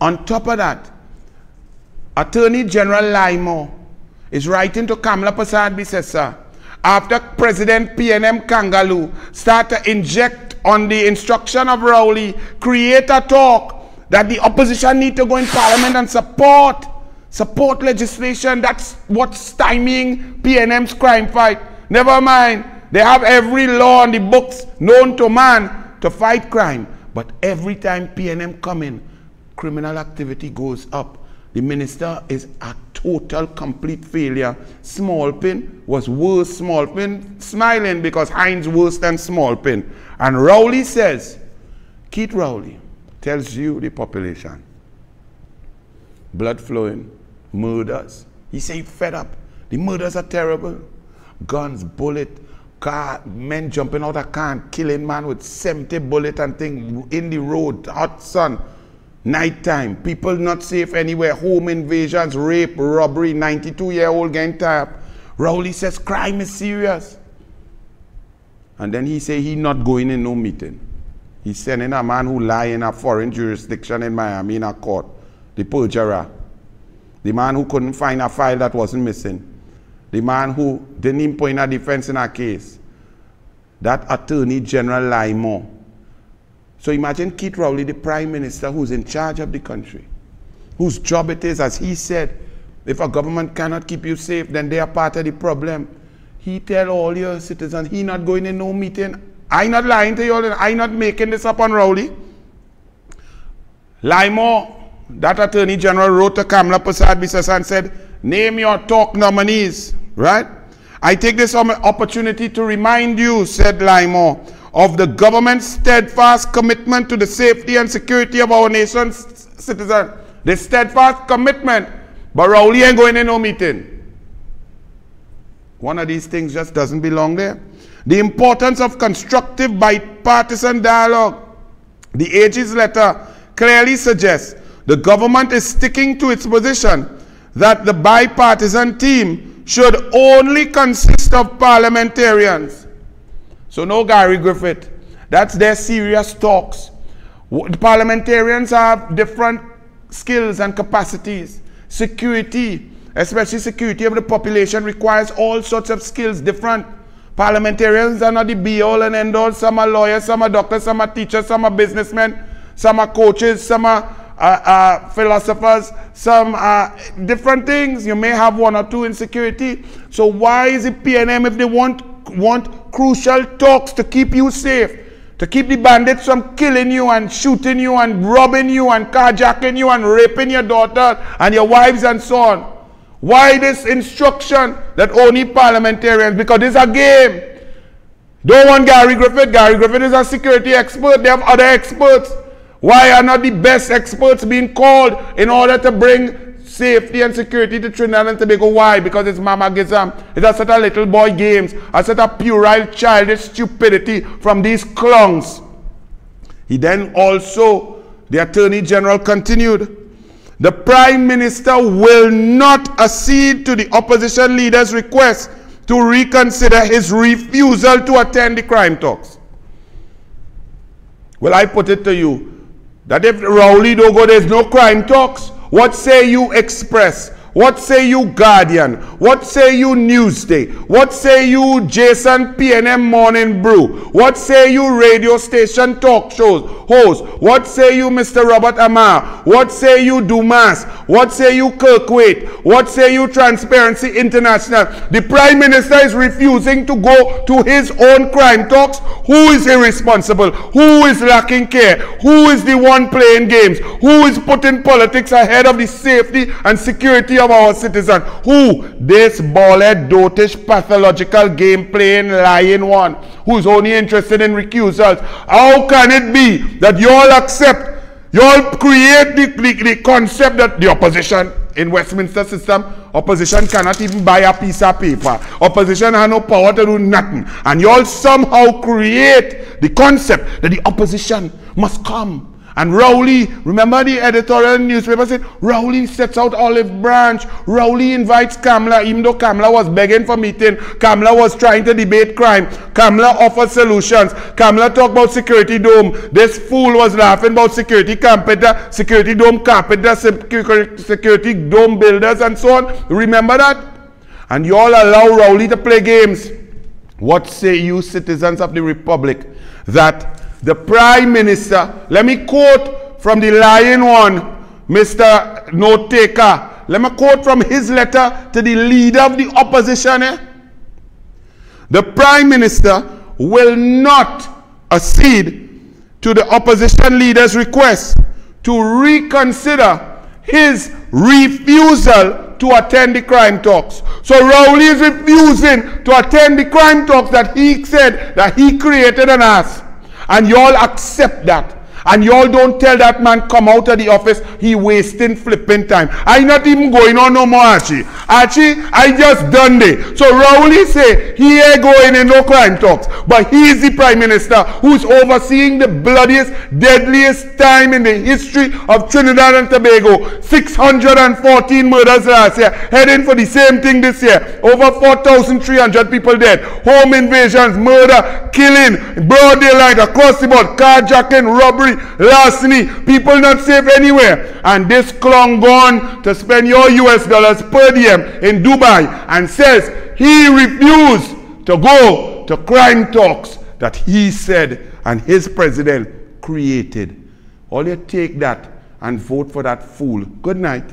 On top of that, Attorney General Limo is writing to Kamla Prasad Bisesa after President PNM Kangaloo start to inject on the instruction of Rowley, create a talk that the opposition need to go in parliament and support legislation. That's what's stymieing PNM's crime fight. Never mind, they have every law on the books known to man to fight crime. But every time PNM come in, criminal activity goes up. The minister is a total, complete failure. Smallpin was worse. Smallpin smiling because Heinz worse than Smallpin. And Rowley says, Keith Rowley tells you the population. Blood flowing, murders. He say fed up. The murders are terrible. Guns, bullet, car, men jumping out of car and killing man with 70 bullet and thing in the road, hot sun. Nighttime, people not safe anywhere, home invasions, rape, robbery, 92-year-old getting tied up. Rowley says crime is serious. And then he say he not going in no meeting. He's sending a man who lie in a foreign jurisdiction in Miami in a court, the perjurer. The man who couldn't find a file that wasn't missing. The man who didn't even put in a defense in a case. That Attorney General Limo. So imagine Keith Rowley, the Prime Minister who's in charge of the country, whose job it is, as he said, if a government cannot keep you safe, then they are part of the problem. He tell all your citizens, he not going in no meeting. I not lying to you all, I not making this up on Rowley. Limo, that Attorney General, wrote to Kamla Prasad Bisesa and said, name your talk nominees, right? I take this opportunity to remind you, said Limo, of the government's steadfast commitment to the safety and security of our nation's citizens. The steadfast commitment. But Rowley ain't going in no meeting. One of these things just doesn't belong there. The importance of constructive bipartisan dialogue. The AG's letter clearly suggests the government is sticking to its position that the bipartisan team should only consist of parliamentarians. So no Gary Griffith. That's their serious talks. The parliamentarians have different skills and capacities. Security, especially security of the population, requires all sorts of skills, different. Parliamentarians are not the be-all and end-all. Some are lawyers, some are doctors, some are teachers, some are businessmen, some are coaches, some are philosophers, some are different things. You may have one or two in security. So why is it PNM, if they want crucial talks to keep you safe, to keep the bandits from killing you and shooting you and robbing you and carjacking you and raping your daughter and your wives and so on? Why this instruction that only parliamentarians? Because this is a game. Don't want Gary Griffith. Gary Griffith is a security expert. They have other experts. Why are not the best experts being called in order to bring safety and security to Trinidad and Tobago? Why? Because it's Mama Gizam. It's a set of little boy games, a set of puerile childish stupidity from these clowns. He then also, the Attorney General continued, the Prime Minister will not accede to the opposition leader's request to reconsider his refusal to attend the crime talks. Well, I put it to you that if Rowley don't go, there's no crime talks. What say you Express? What say you Guardian? What say you Newsday? What say you Jason PNM Morning Brew? What say you radio station talk shows host? What say you Mr. Robert Amar? What say you Dumas? What say you Kirkwaite? What say you Transparency International? The Prime Minister is refusing to go to his own crime talks. Who is irresponsible? Who is lacking care? Who is the one playing games? Who is putting politics ahead of the safety and security of our citizens? Who? This bald-headed, dotish, pathological game-playing, lying one who is only interested in recusals. How can it be that you all accept, you all create the concept that the opposition in Westminster system, opposition cannot even buy a piece of paper. Opposition has no power to do nothing. And you all somehow create the concept that the opposition must come And Rowley, remember the editorial newspaper said, Rowley sets out olive branch. Rowley invites Kamala, even though Kamala was begging for meeting. Kamala was trying to debate crime. Kamala offered solutions. Kamala talked about security dome. This fool was laughing about security carpenter, security dome carpenter, security dome builders, and so on. Remember that? And you all allow Rowley to play games. What say you, citizens of the Republic, that the Prime Minister, let me quote from the lying one, Mr. Note Taker. Let me quote from his letter to the leader of the opposition. The Prime Minister will not accede to the opposition leader's request to reconsider his refusal to attend the crime talks. So Rowley is refusing to attend the crime talks that he said that he created and asked. And y'all accept that. And y'all don't tell that man come out of the office, he wasting flipping time. I not even going on no more, Archie. Archie, I just done it. So Rowley say, he ain't going in no crime talks. But he is the Prime Minister who's overseeing the bloodiest, deadliest time in the history of Trinidad and Tobago. 614 murders last year, heading for the same thing this year. Over 4,300 people dead. Home invasions, murder, killing, broad daylight, across the board, carjacking, robbery, larceny, people not safe anywhere. And this clown gone to spend your US dollars per diem in Dubai and says he refused to go to crime talks that he said and his president created. All you take that and vote for that fool. Good night.